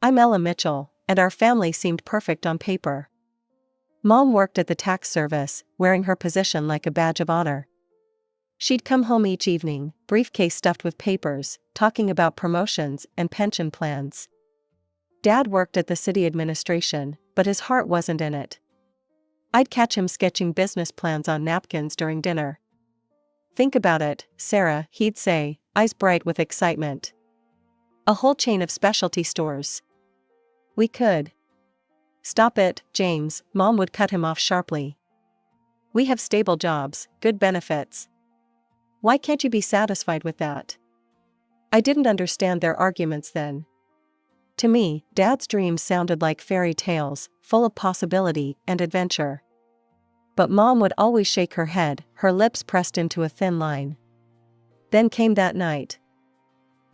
I'm Ella Mitchell, and our family seemed perfect on paper. Mom worked at the tax service, wearing her position like a badge of honor. She'd come home each evening, briefcase stuffed with papers, talking about promotions and pension plans. Dad worked at the city administration, but his heart wasn't in it. I'd catch him sketching business plans on napkins during dinner. "Think about it, Sarah," he'd say, eyes bright with excitement. "A whole chain of specialty stores. We could." "Stop it, James," Mom would cut him off sharply. "We have stable jobs, good benefits. Why can't you be satisfied with that?" I didn't understand their arguments then. To me, Dad's dreams sounded like fairy tales, full of possibility and adventure. But Mom would always shake her head, her lips pressed into a thin line. Then came that night.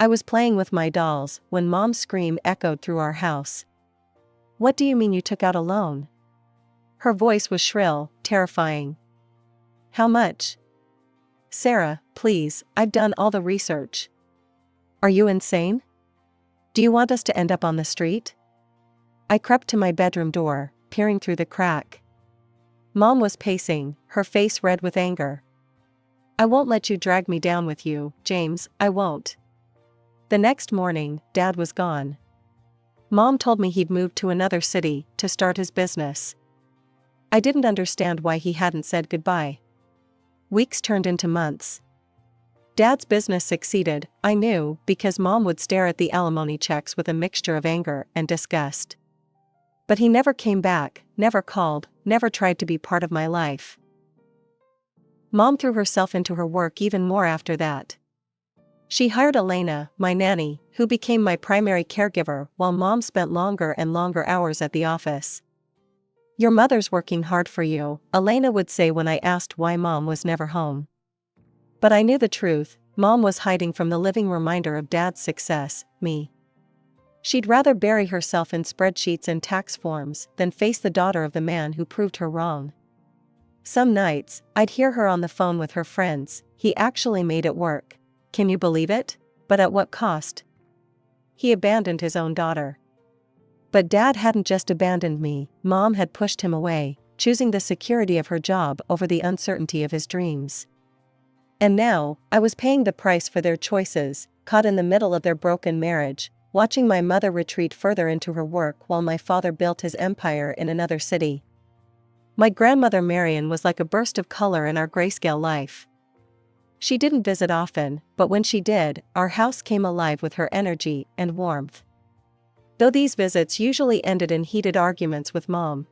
I was playing with my dolls when Mom's scream echoed through our house. "What do you mean you took out a loan?" Her voice was shrill, terrifying. "How much?" "Sarah, please, I've done all the research." "Are you insane? Do you want us to end up on the street?" I crept to my bedroom door, peering through the crack. Mom was pacing, her face red with anger. "I won't let you drag me down with you, James, I won't." The next morning, Dad was gone. Mom told me he'd moved to another city to start his business. I didn't understand why he hadn't said goodbye. Weeks turned into months. Dad's business succeeded, I knew, because Mom would stare at the alimony checks with a mixture of anger and disgust. But he never came back, never called, never tried to be part of my life. Mom threw herself into her work even more after that. She hired Elena, my nanny, who became my primary caregiver while Mom spent longer and longer hours at the office. "Your mother's working hard for you," Elena would say when I asked why Mom was never home. But I knew the truth, Mom was hiding from the living reminder of Dad's success, me. She'd rather bury herself in spreadsheets and tax forms than face the daughter of the man who proved her wrong. Some nights, I'd hear her on the phone with her friends. "He actually made it work. Can you believe it? But at what cost? He abandoned his own daughter." But Dad hadn't just abandoned me, Mom had pushed him away, choosing the security of her job over the uncertainty of his dreams. And now, I was paying the price for their choices, caught in the middle of their broken marriage, watching my mother retreat further into her work while my father built his empire in another city. My grandmother Marion was like a burst of color in our grayscale life. She didn't visit often, but when she did, our house came alive with her energy and warmth. Though these visits usually ended in heated arguments with Mom.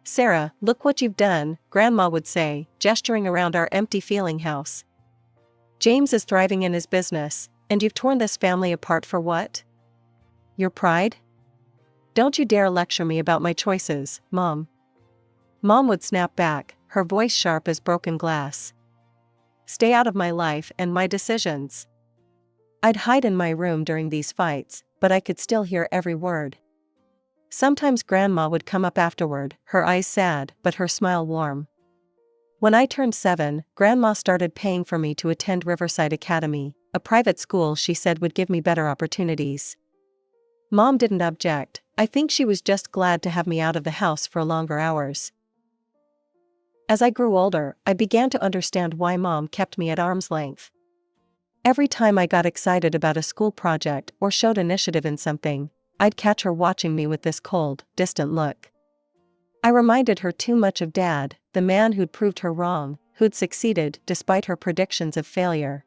"Sarah, look what you've done," Grandma would say, gesturing around our empty feeling house. "James is thriving in his business, and you've torn this family apart for what? Your pride? Don't you dare lecture me about my choices, Mom." Mom would snap back, her voice sharp as broken glass. "Stay out of my life and my decisions." I'd hide in my room during these fights, but I could still hear every word. Sometimes Grandma would come up afterward, her eyes sad but her smile warm. When I turned 7, Grandma started paying for me to attend Riverside Academy, a private school she said would give me better opportunities. Mom didn't object. I think she was just glad to have me out of the house for longer hours. As I grew older, I began to understand why Mom kept me at arm's length. Every time I got excited about a school project or showed initiative in something, I'd catch her watching me with this cold, distant look. I reminded her too much of Dad, the man who'd proved her wrong, who'd succeeded despite her predictions of failure.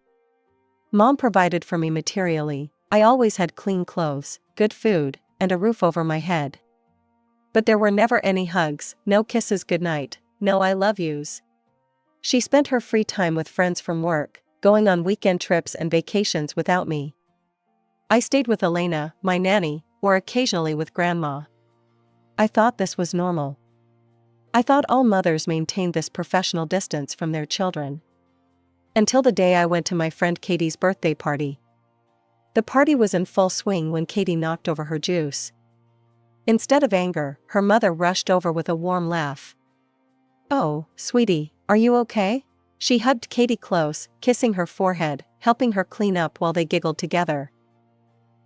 Mom provided for me materially. I always had clean clothes, good food, and a roof over my head. But there were never any hugs, no kisses goodnight, no I love yous. She spent her free time with friends from work, going on weekend trips and vacations without me. I stayed with Elena, my nanny, or occasionally with Grandma. I thought this was normal. I thought all mothers maintained this professional distance from their children. Until the day I went to my friend Katie's birthday party. The party was in full swing when Katie knocked over her juice. Instead of anger, her mother rushed over with a warm laugh. "Oh, sweetie, are you okay?" She hugged Katie close, kissing her forehead, helping her clean up while they giggled together.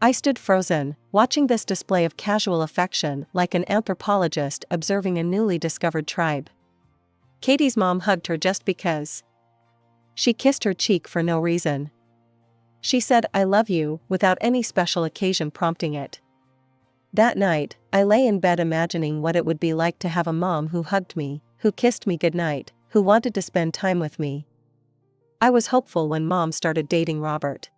I stood frozen, watching this display of casual affection like an anthropologist observing a newly discovered tribe. Katie's mom hugged her just because. She kissed her cheek for no reason. She said, "I love you," without any special occasion prompting it. That night, I lay in bed imagining what it would be like to have a mom who hugged me, who kissed me goodnight, who wanted to spend time with me. I was hopeful when Mom started dating Robert.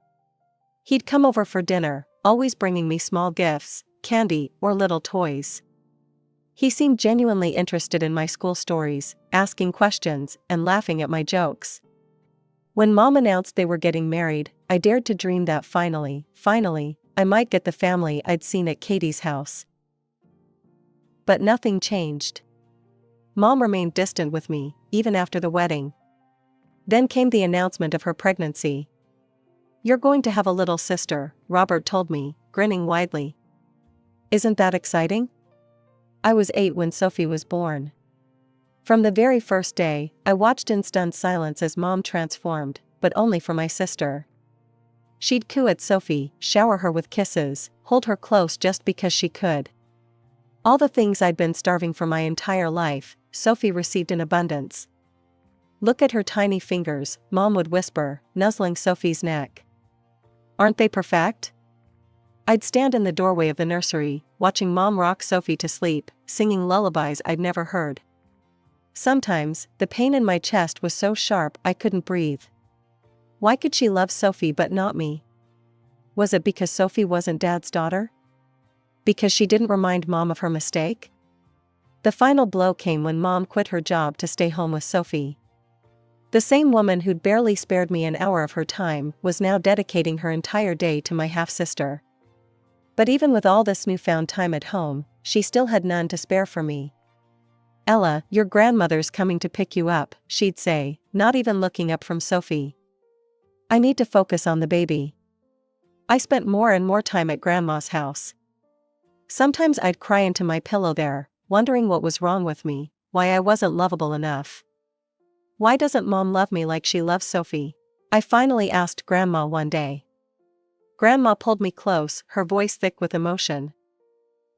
He'd come over for dinner, always bringing me small gifts, candy, or little toys. He seemed genuinely interested in my school stories, asking questions, and laughing at my jokes. When Mom announced they were getting married, I dared to dream that finally, I might get the family I'd seen at Katie's house. But nothing changed. Mom remained distant with me, even after the wedding. Then came the announcement of her pregnancy. "You're going to have a little sister," Robert told me, grinning widely. "Isn't that exciting?" I was 8 when Sophie was born. From the very first day, I watched in stunned silence as Mom transformed, but only for my sister. She'd coo at Sophie, shower her with kisses, hold her close just because she could. All the things I'd been starving for my entire life, Sophie received in abundance. "Look at her tiny fingers," Mom would whisper, nuzzling Sophie's neck. "Aren't they perfect?" I'd stand in the doorway of the nursery, watching Mom rock Sophie to sleep, singing lullabies I'd never heard. Sometimes, the pain in my chest was so sharp I couldn't breathe. Why could she love Sophie but not me? Was it because Sophie wasn't Dad's daughter? Because she didn't remind Mom of her mistake? The final blow came when Mom quit her job to stay home with Sophie. The same woman who'd barely spared me an hour of her time was now dedicating her entire day to my half-sister. But even with all this newfound time at home, she still had none to spare for me. "Ella, your grandmother's coming to pick you up," she'd say, not even looking up from Sophie. "I need to focus on the baby." I spent more and more time at Grandma's house. Sometimes I'd cry into my pillow there, wondering what was wrong with me, why I wasn't lovable enough. "Why doesn't Mom love me like she loves Sophie?" I finally asked Grandma one day. Grandma pulled me close, her voice thick with emotion.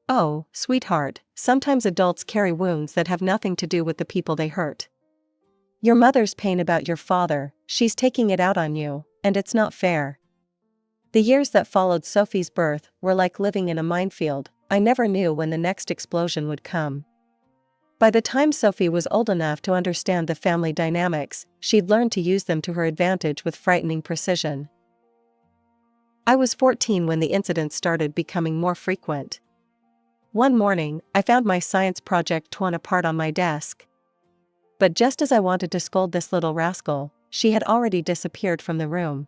"Oh, sweetheart, sometimes adults carry wounds that have nothing to do with the people they hurt. Your mother's pain about your father, she's taking it out on you, and it's not fair." The years that followed Sophie's birth were like living in a minefield. I never knew when the next explosion would come. By the time Sophie was old enough to understand the family dynamics, she'd learned to use them to her advantage with frightening precision. I was 14 when the incidents started becoming more frequent. One morning, I found my science project torn apart on my desk. But just as I wanted to scold this little rascal, she had already disappeared from the room.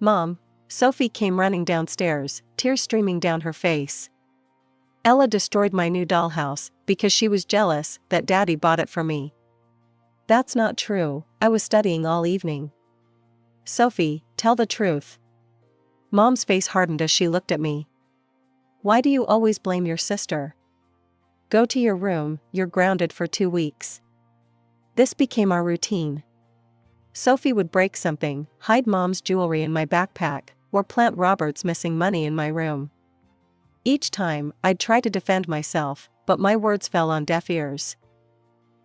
"Mom," Sophie came running downstairs, tears streaming down her face. "Ella destroyed my new dollhouse because she was jealous that Daddy bought it for me." "That's not true, I was studying all evening." "Sophie, tell the truth." Mom's face hardened as she looked at me. "Why do you always blame your sister? Go to your room, you're grounded for 2 weeks." This became our routine. Sophie would break something, hide Mom's jewelry in my backpack, or plant Robert's missing money in my room. Each time, I'd try to defend myself, but my words fell on deaf ears.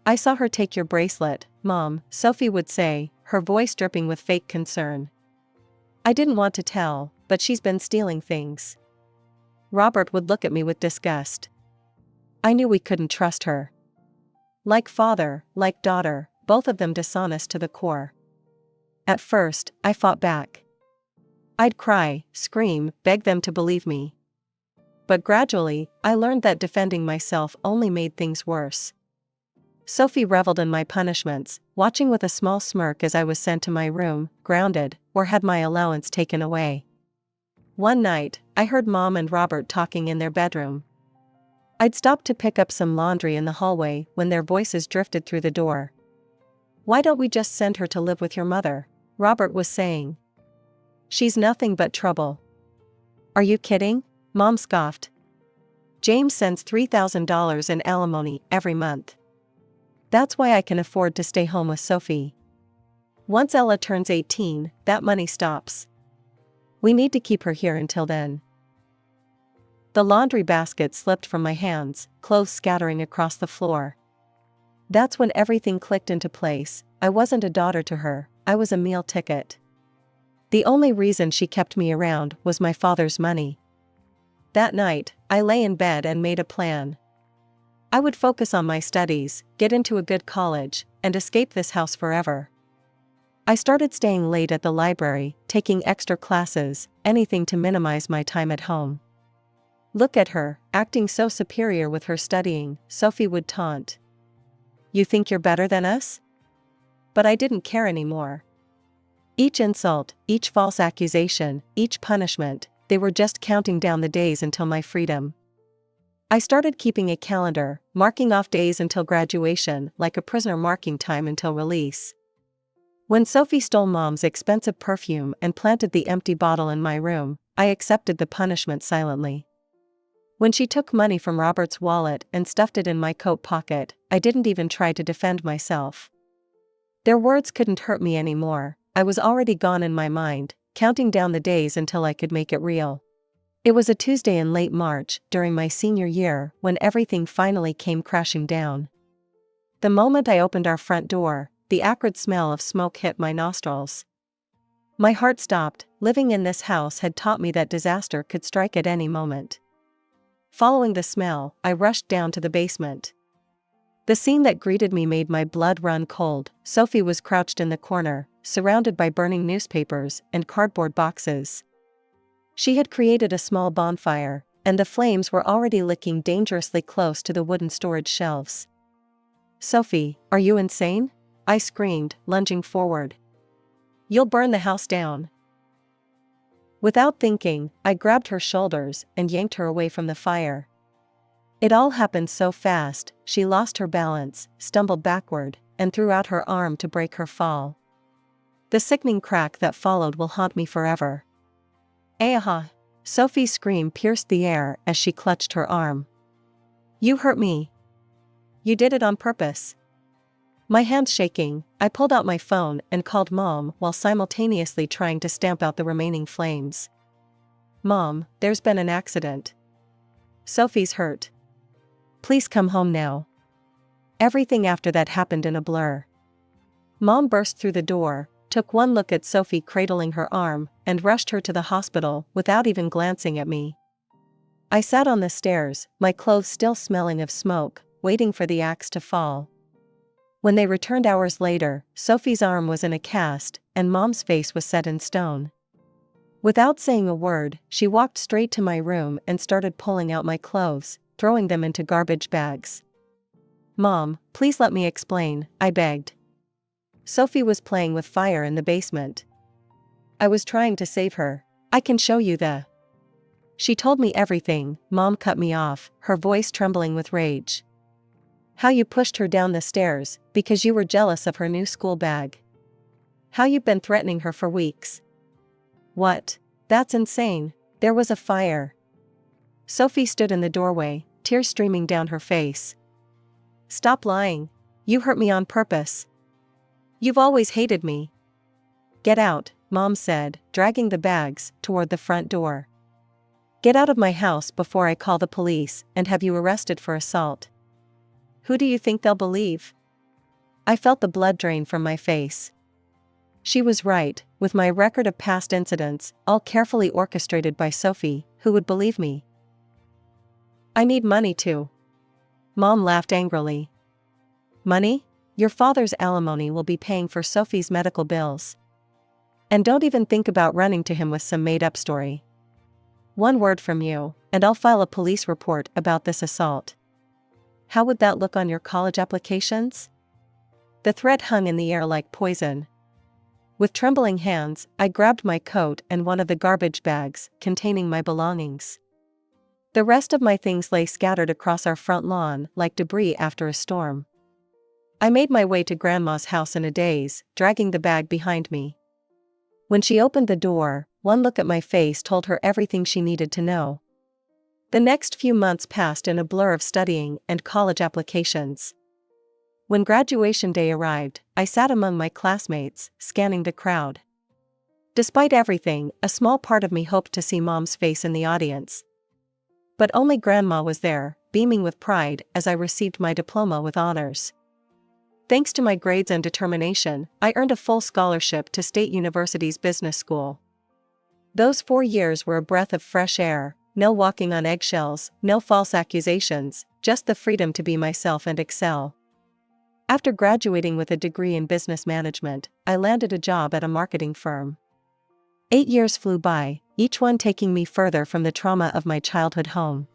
"I saw her take your bracelet, Mom," Sophie would say, her voice dripping with fake concern. "I didn't want to tell, but she's been stealing things." Robert would look at me with disgust. I knew we couldn't trust her. Like father, like daughter, both of them dishonest to the core. At first, I fought back. I'd cry, scream, beg them to believe me. But gradually, I learned that defending myself only made things worse. Sophie reveled in my punishments, watching with a small smirk as I was sent to my room, grounded, or had my allowance taken away. One night, I heard Mom and Robert talking in their bedroom. I'd stopped to pick up some laundry in the hallway when their voices drifted through the door. "Why don't we just send her to live with your mother?" Robert was saying. "She's nothing but trouble." "Are you kidding?" Mom scoffed. "James sends $3,000 in alimony every month. That's why I can afford to stay home with Sophie. Once Ella turns 18, that money stops. We need to keep her here until then." The laundry basket slipped from my hands, clothes scattering across the floor. That's when everything clicked into place. I wasn't a daughter to her, I was a meal ticket. The only reason she kept me around was my father's money. That night, I lay in bed and made a plan. I would focus on my studies, get into a good college, and escape this house forever. I started staying late at the library, taking extra classes, anything to minimize my time at home. "Look at her, acting so superior with her studying," Sophie would taunt. "You think you're better than us?" But I didn't care anymore. Each insult, each false accusation, each punishment, they were just counting down the days until my freedom. I started keeping a calendar, marking off days until graduation, like a prisoner marking time until release. When Sophie stole Mom's expensive perfume and planted the empty bottle in my room, I accepted the punishment silently. When she took money from Robert's wallet and stuffed it in my coat pocket, I didn't even try to defend myself. Their words couldn't hurt me anymore. I was already gone in my mind, counting down the days until I could make it real. It was a Tuesday in late March, during my senior year, when everything finally came crashing down. The moment I opened our front door, the acrid smell of smoke hit my nostrils. My heart stopped. Living in this house had taught me that disaster could strike at any moment. Following the smell, I rushed down to the basement. The scene that greeted me made my blood run cold. Sophie was crouched in the corner, surrounded by burning newspapers and cardboard boxes. She had created a small bonfire, and the flames were already licking dangerously close to the wooden storage shelves. "Sophie, are you insane?" I screamed, lunging forward. "You'll burn the house down." Without thinking, I grabbed her shoulders and yanked her away from the fire. It all happened so fast. She lost her balance, stumbled backward, and threw out her arm to break her fall. The sickening crack that followed will haunt me forever. "Aha!" Sophie's scream pierced the air as she clutched her arm. "You hurt me. You did it on purpose." My hands shaking, I pulled out my phone and called Mom while simultaneously trying to stamp out the remaining flames. "Mom, there's been an accident. Sophie's hurt. Please come home now." Everything after that happened in a blur. Mom burst through the door, took one look at Sophie cradling her arm, and rushed her to the hospital without even glancing at me. I sat on the stairs, my clothes still smelling of smoke, waiting for the axe to fall. When they returned hours later, Sophie's arm was in a cast, and Mom's face was set in stone. Without saying a word, she walked straight to my room and started pulling out my clothes, throwing them into garbage bags. "Mom, please let me explain," I begged. "Sophie was playing with fire in the basement. I was trying to save her. I can show you the..." She told me everything. Mom cut me off, her voice trembling with rage. "How you pushed her down the stairs, because you were jealous of her new school bag. How you've been threatening her for weeks." "What? That's insane. There was a fire." Sophie stood in the doorway, tears streaming down her face. "Stop lying. You hurt me on purpose. You've always hated me." "Get out," Mom said, dragging the bags toward the front door. "Get out of my house before I call the police and have you arrested for assault. Who do you think they'll believe?" I felt the blood drain from my face. She was right. With my record of past incidents, all carefully orchestrated by Sophie, who would believe me? "I need money too." Mom laughed angrily. "Money? Your father's alimony will be paying for Sophie's medical bills. And don't even think about running to him with some made-up story. One word from you, and I'll file a police report about this assault. How would that look on your college applications?" The threat hung in the air like poison. With trembling hands, I grabbed my coat and one of the garbage bags containing my belongings. The rest of my things lay scattered across our front lawn like debris after a storm. I made my way to Grandma's house in a daze, dragging the bag behind me. When she opened the door, one look at my face told her everything she needed to know. The next few months passed in a blur of studying and college applications. When graduation day arrived, I sat among my classmates, scanning the crowd. Despite everything, a small part of me hoped to see Mom's face in the audience. But only Grandma was there, beaming with pride as I received my diploma with honors. Thanks to my grades and determination, I earned a full scholarship to State University's business school. Those 4 years were a breath of fresh air, no walking on eggshells, no false accusations, just the freedom to be myself and excel. After graduating with a degree in business management, I landed a job at a marketing firm. 8 years flew by, each one taking me further from the trauma of my childhood home.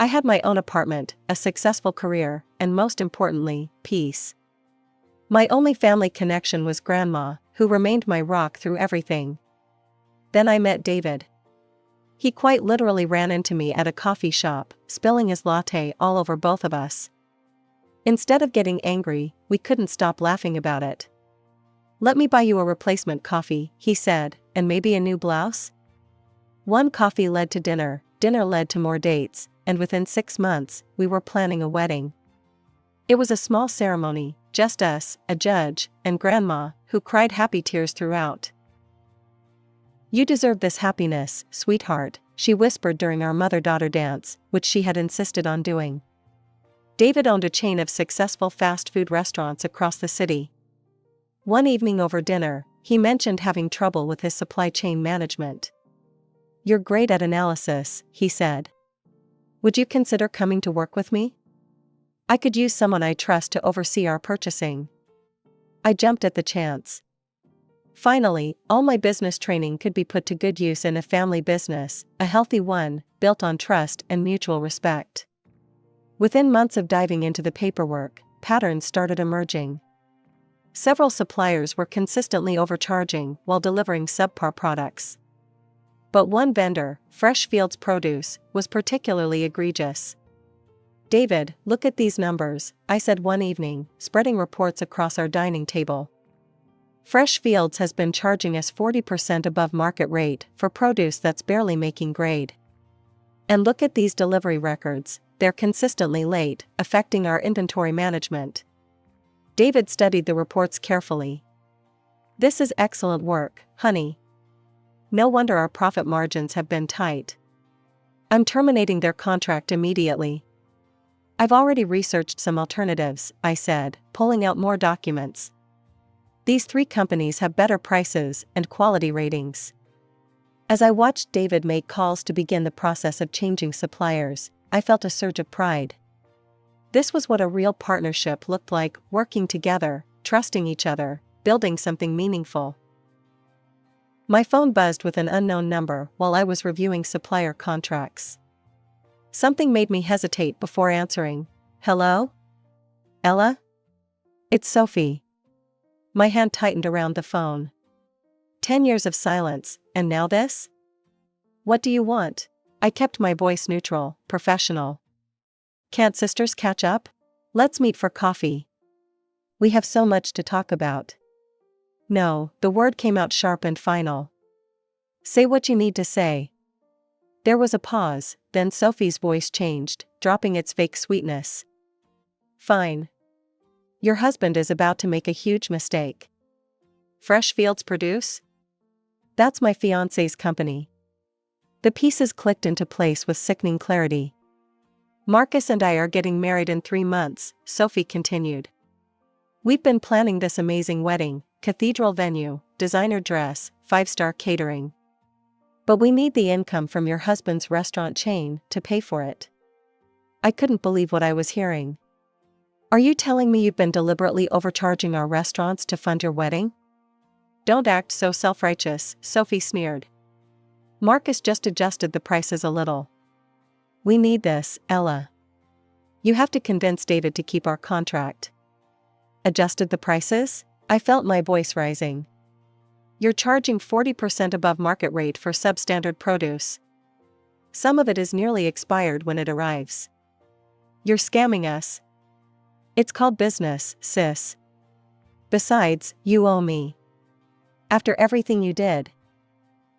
I had my own apartment, a successful career, and most importantly, peace. My only family connection was Grandma, who remained my rock through everything. Then I met David. He quite literally ran into me at a coffee shop, spilling his latte all over both of us. Instead of getting angry, we couldn't stop laughing about it. "Let me buy you a replacement coffee," he said, "and maybe a new blouse?" One coffee led to dinner, dinner led to more dates, and within 6 months, we were planning a wedding. It was a small ceremony, just us, a judge, and Grandma, who cried happy tears throughout. "You deserve this happiness, sweetheart," she whispered during our mother-daughter dance, which she had insisted on doing. David owned a chain of successful fast food restaurants across the city. One evening over dinner, he mentioned having trouble with his supply chain management. "You're great at analysis," he said. "Would you consider coming to work with me? I could use someone I trust to oversee our purchasing." I jumped at the chance. Finally, all my business training could be put to good use in a family business, a healthy one, built on trust and mutual respect. Within months of diving into the paperwork, patterns started emerging. Several suppliers were consistently overcharging while delivering subpar products. But one vendor, Fresh Fields Produce, was particularly egregious. "David, look at these numbers," I said one evening, spreading reports across our dining table. "Fresh Fields has been charging us 40% above market rate for produce that's barely making grade. And look at these delivery records, they're consistently late, affecting our inventory management." David studied the reports carefully. "This is excellent work, honey. No wonder our profit margins have been tight. I'm terminating their contract immediately." "I've already researched some alternatives," I said, pulling out more documents. "These 3 companies have better prices and quality ratings." As I watched David make calls to begin the process of changing suppliers, I felt a surge of pride. This was what a real partnership looked like, working together, trusting each other, building something meaningful. My phone buzzed with an unknown number while I was reviewing supplier contracts. Something made me hesitate before answering. "Hello? Ella? It's Sophie." My hand tightened around the phone. 10 years of silence, and now this? "What do you want?" I kept my voice neutral, professional. "Can't sisters catch up? Let's meet for coffee. We have so much to talk about." "No," the word came out sharp and final. "Say what you need to say." There was a pause, then Sophie's voice changed, dropping its fake sweetness. "Fine. Your husband is about to make a huge mistake." "Fresh Fields Produce?" "That's my fiance's company." The pieces clicked into place with sickening clarity. "Marcus and I are getting married in 3 months, Sophie continued. "We've been planning this amazing wedding, cathedral venue, designer dress, 5-star catering. But we need the income from your husband's restaurant chain to pay for it." I couldn't believe what I was hearing. "Are you telling me you've been deliberately overcharging our restaurants to fund your wedding?" "Don't act so self-righteous," Sophie sneered. "Marcus just adjusted the prices a little. We need this, Ella. You have to convince David to keep our contract." "Adjusted the prices?" I felt my voice rising. "You're charging 40% above market rate for substandard produce. Some of it is nearly expired when it arrives. You're scamming us." "It's called business, sis. Besides, you owe me. After everything you did."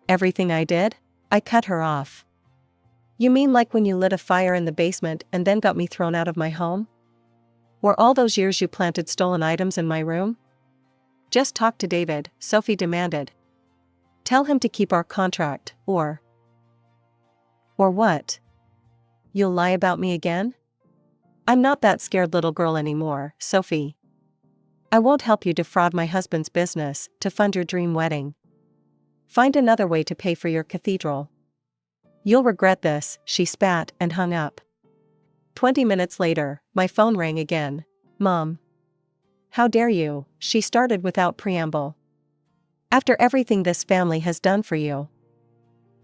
"Everything I did?" I cut her off. "You mean like when you lit a fire in the basement and then got me thrown out of my home? Were all those years you planted stolen items in my room?" "Just talk to David," Sophie demanded. "Tell him to keep our contract, or..." "Or what?" You'll lie about me again? I'm not that scared little girl anymore, Sophie. I won't help you defraud my husband's business to fund your dream wedding. Find another way to pay for your cathedral. You'll regret this, she spat and hung up. 20 minutes later, my phone rang again. Mom. How dare you, she started without preamble. After everything this family has done for you.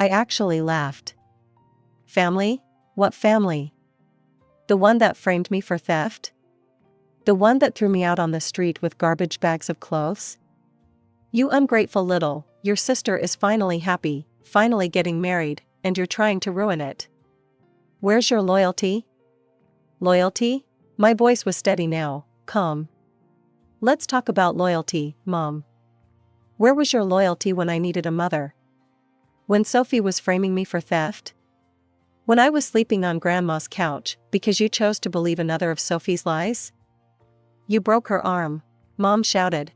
I actually laughed. Family? What family? The one that framed me for theft? The one that threw me out on the street with garbage bags of clothes? You ungrateful little, your sister is finally happy, finally getting married, and you're trying to ruin it. Where's your loyalty? Loyalty? My voice was steady now, calm. Let's talk about loyalty, Mom. Where was your loyalty when I needed a mother? When Sophie was framing me for theft? When I was sleeping on Grandma's couch because you chose to believe another of Sophie's lies? You broke her arm, Mom shouted.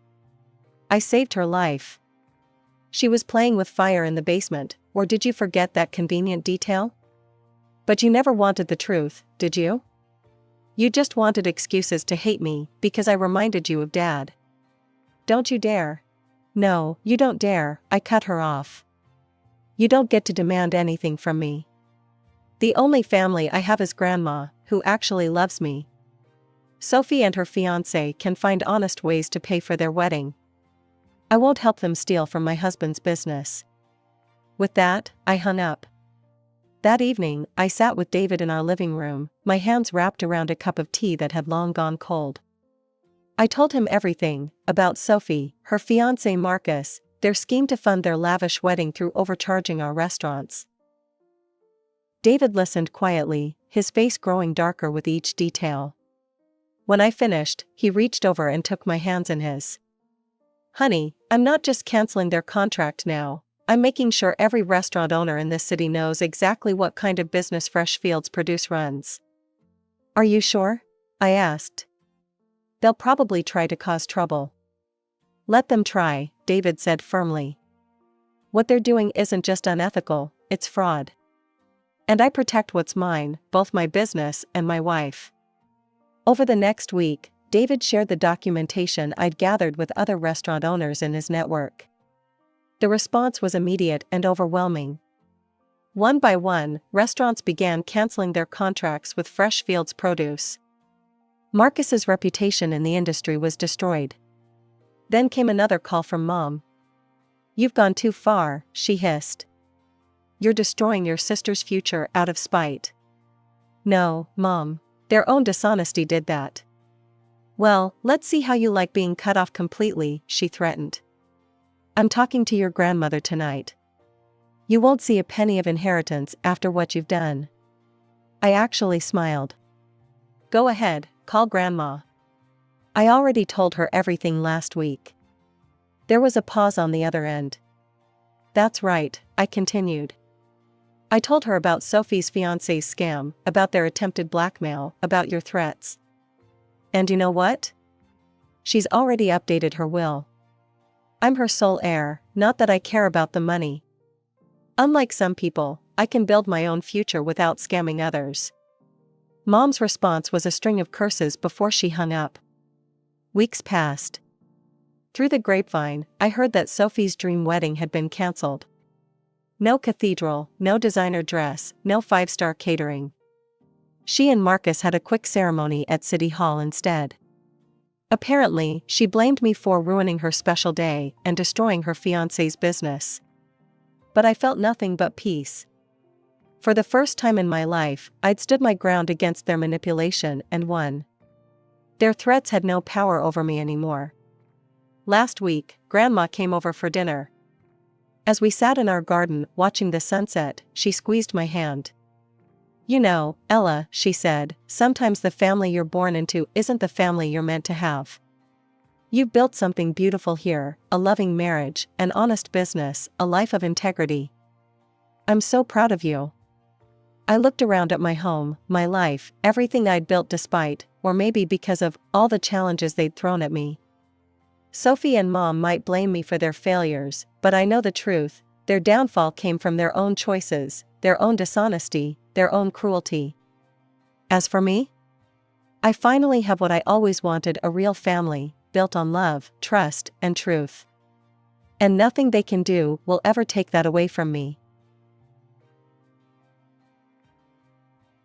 I saved her life. She was playing with fire in the basement, or did you forget that convenient detail? But you never wanted the truth, did you? You just wanted excuses to hate me because I reminded you of Dad. Don't you dare. No, you don't dare, I cut her off. You don't get to demand anything from me. The only family I have is Grandma, who actually loves me. Sophie and her fiance can find honest ways to pay for their wedding. I won't help them steal from my husband's business. With that, I hung up. That evening, I sat with David in our living room, my hands wrapped around a cup of tea that had long gone cold. I told him everything, about Sophie, her fiancé Marcus, their scheme to fund their lavish wedding through overcharging our restaurants. David listened quietly, his face growing darker with each detail. When I finished, he reached over and took my hands in his. Honey, I'm not just canceling their contract now, I'm making sure every restaurant owner in this city knows exactly what kind of business Fresh Fields Produce runs. Are you sure? I asked. They'll probably try to cause trouble. Let them try, David said firmly. What they're doing isn't just unethical, it's fraud. And I protect what's mine, both my business and my wife. Over the next week, David shared the documentation I'd gathered with other restaurant owners in his network. The response was immediate and overwhelming. One by one, restaurants began canceling their contracts with Fresh Fields Produce. Marcus's reputation in the industry was destroyed. Then came another call from Mom. You've gone too far, she hissed. You're destroying your sister's future out of spite. No, Mom. Their own dishonesty did that. Well, let's see how you like being cut off completely, she threatened. I'm talking to your grandmother tonight. You won't see a penny of inheritance after what you've done. I actually smiled. Go ahead, call Grandma. I already told her everything last week. There was a pause on the other end. That's right, I continued. I told her about Sophie's fiancé's scam, about their attempted blackmail, about your threats. And you know what? She's already updated her will. I'm her sole heir, not that I care about the money. Unlike some people, I can build my own future without scamming others. Mom's response was a string of curses before she hung up. Weeks passed. Through the grapevine, I heard that Sophie's dream wedding had been cancelled. No cathedral, no designer dress, no five-star catering. She and Marcus had a quick ceremony at City Hall instead. Apparently, she blamed me for ruining her special day and destroying her fiancé's business. But I felt nothing but peace. For the first time in my life, I'd stood my ground against their manipulation and won. Their threats had no power over me anymore. Last week, Grandma came over for dinner. As we sat in our garden watching the sunset, she squeezed my hand. You know, Ella, she said, sometimes the family you're born into isn't the family you're meant to have. You've built something beautiful here, a loving marriage, an honest business, a life of integrity. I'm so proud of you. I looked around at my home, my life, everything I'd built despite, or maybe because of, all the challenges they'd thrown at me. Sophie and Mom might blame me for their failures, but I know the truth, their downfall came from their own choices, their own dishonesty, their own cruelty. As for me, I finally have what I always wanted: a real family, built on love, trust, and truth. And nothing they can do will ever take that away from me.